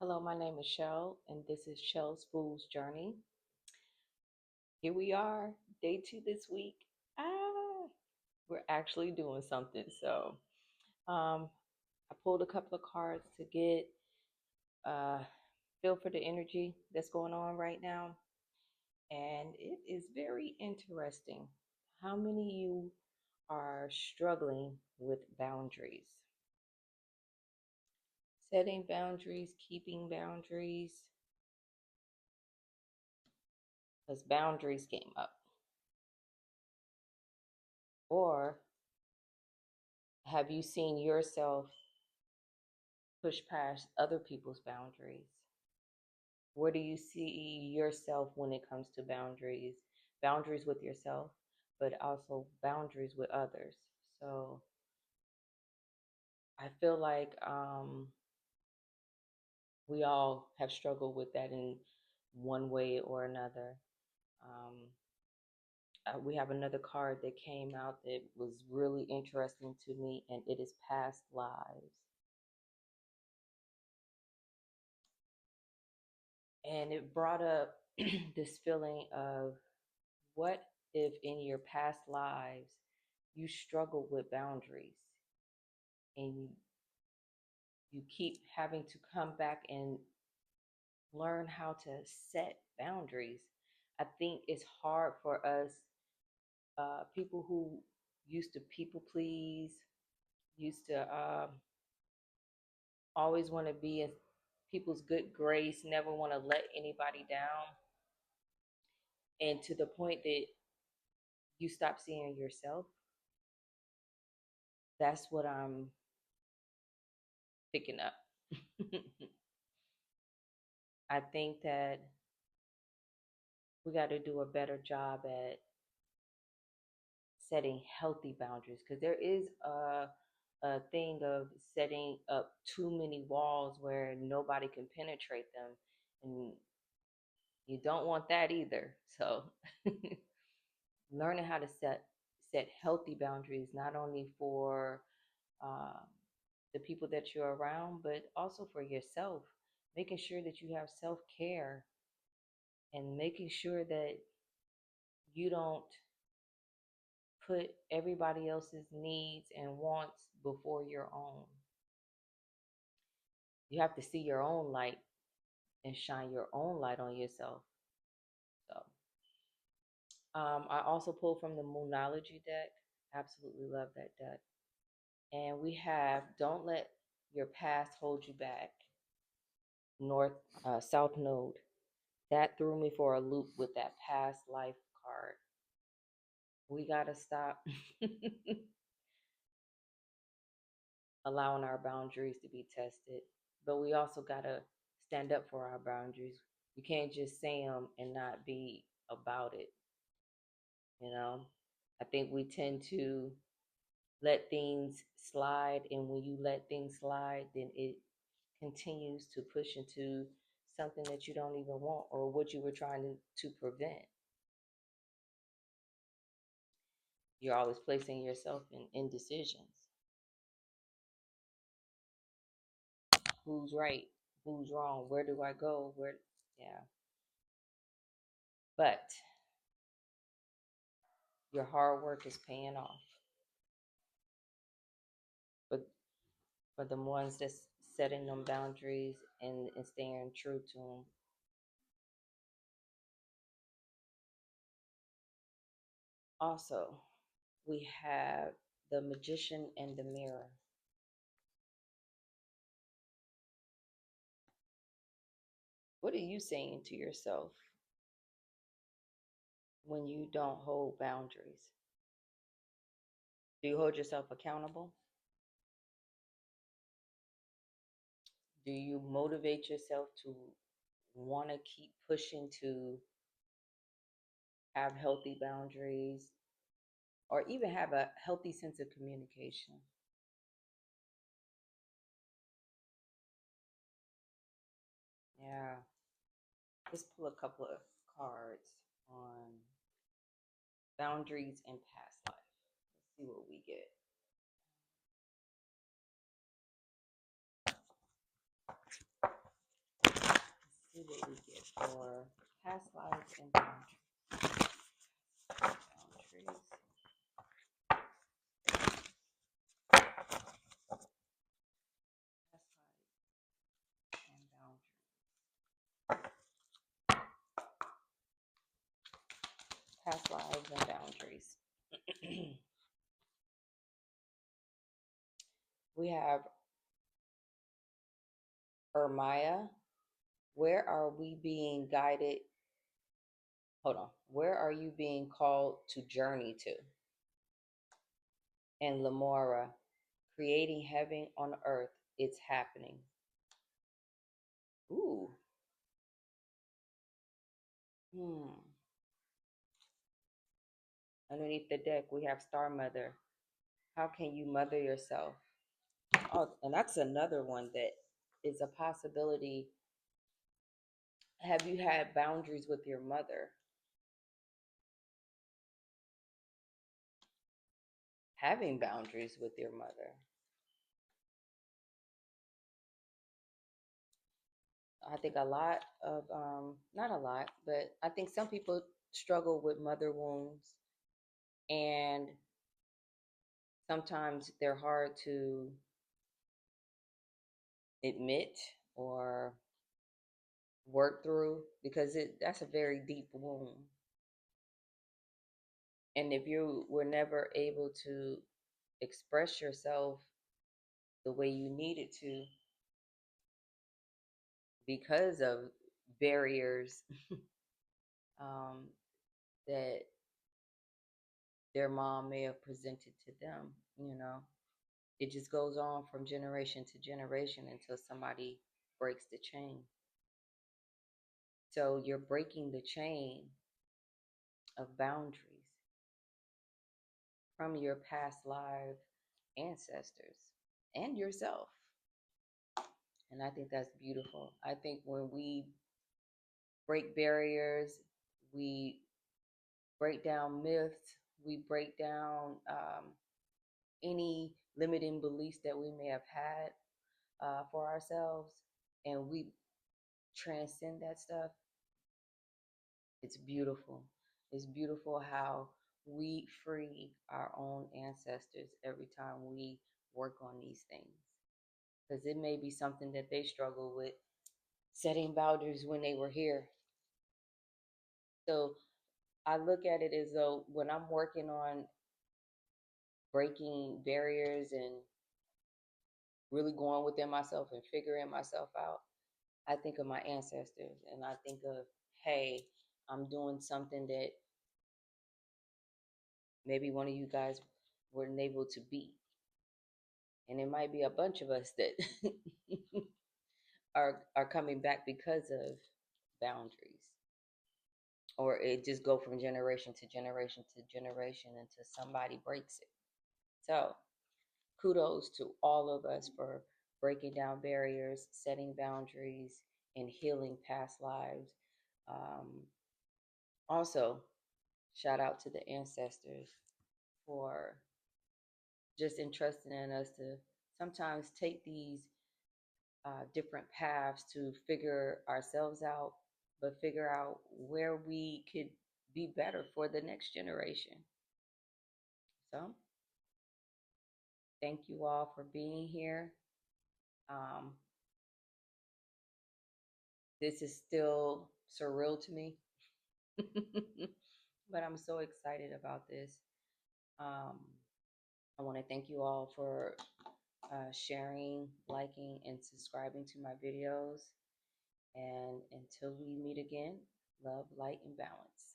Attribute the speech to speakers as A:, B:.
A: Hello, my name is Shell, and this is Shell's Fool's Journey. Here we are, day 2 this week. Ah, we're actually doing something. Um, I pulled a couple of cards to get uh, feel for the energy that's going on right now, and it is very interesting. How many of you are struggling with boundaries? Setting boundaries, keeping boundaries, because boundaries came up. Or have you seen yourself push past other people's boundaries? Where do you see yourself when it comes to boundaries? Boundaries with yourself, but also boundaries with others. So I feel like we all have struggled with that in one way or another. Um, we have another card that came out that was really interesting to me, and it is past lives. And it brought up this feeling of, what if in your past lives you struggle with boundaries and you keep having to come back and learn how to set boundaries? I think it's hard for us, people who used to people please, used to always want to be in people's good grace, never want to let anybody down, and to the point that you stop seeing yourself. That's what I'm picking up. I think that we got to do a better job at setting healthy boundaries, because there is a thing of setting up too many walls where nobody can penetrate them. And you don't want that either. So learning how to set healthy boundaries, not only for um, the people that you're around, but also for yourself, making sure that you have self-care and making sure that you don't put everybody else's needs and wants before your own. You have to see your own light and shine your own light on yourself. So, I also pulled from the Moonology deck. Absolutely love that deck. And we have Don't Let Your Past Hold You Back, North, South Node. That threw me for a loop with that past life card. We got to stop allowing our boundaries to be tested, but we also got to stand up for our boundaries. You can't just say them and not be about it, you know? I think we tend to let things slide, and when you let things slide, then it continues to push into something that you don't even want, or what you were trying to prevent. You're always placing yourself in indecisions. Who's right? Who's wrong? Where do I go? Where? Yeah. But your hard work is paying off. But for the ones that's setting them boundaries and staying true to them. Also, we have the Magician and the Mirror. What are you saying to yourself when you don't hold boundaries? Do you hold yourself accountable? Do you motivate yourself to want to keep pushing to have healthy boundaries, or even have a healthy sense of communication? Yeah, let's pull a couple of cards on boundaries and past life. Let's see what we get. did we get for past lives and boundaries? Boundaries. Past lives and boundaries. Past lives and boundaries. We have Ermaya. Where are we being guided? Hold on. Where are you being called to journey to? And Lamora, creating heaven on earth. It's happening. Ooh. Underneath the deck, we have Star Mother. How can you mother yourself? Oh, and that's another one that is a possibility. Have you had boundaries with your mother? Having boundaries with your mother. I think a lot of, not a lot, but I think some people struggle with mother wounds, and sometimes they're hard to admit or work through because that's a very deep wound. And if you were never able to express yourself the way you needed to because of barriers um, that their mom may have presented to them, it just goes on from generation to generation until somebody breaks the chain. So you're breaking the chain of boundaries from your past life ancestors and yourself. And I think that's beautiful. I think when we break barriers, we break down myths, we break down any limiting beliefs that we may have had for ourselves, and we transcend that stuff. It's beautiful. It's beautiful how we free our own ancestors every time we work on these things. Because it may be something that they struggle with setting boundaries when they were here. So I look at it as though when I'm working on breaking barriers and really going within myself and figuring myself out, I think of my ancestors and I think of, hey, I'm doing something that maybe one of you guys weren't able to be. And it might be a bunch of us that are coming back because of boundaries. Or it just go from generation to generation to generation until somebody breaks it. So kudos to all of us for breaking down barriers, setting boundaries, and healing past lives. Um, Also, shout out to the ancestors for just entrusting in us to sometimes take these different paths to figure ourselves out, but figure out where we could be better for the next generation. So, thank you all for being here. Um, this is still surreal to me, but I'm so excited about this. Um, I want to thank you all for sharing, liking, and subscribing to my videos. And until we meet again, love, light, and balance.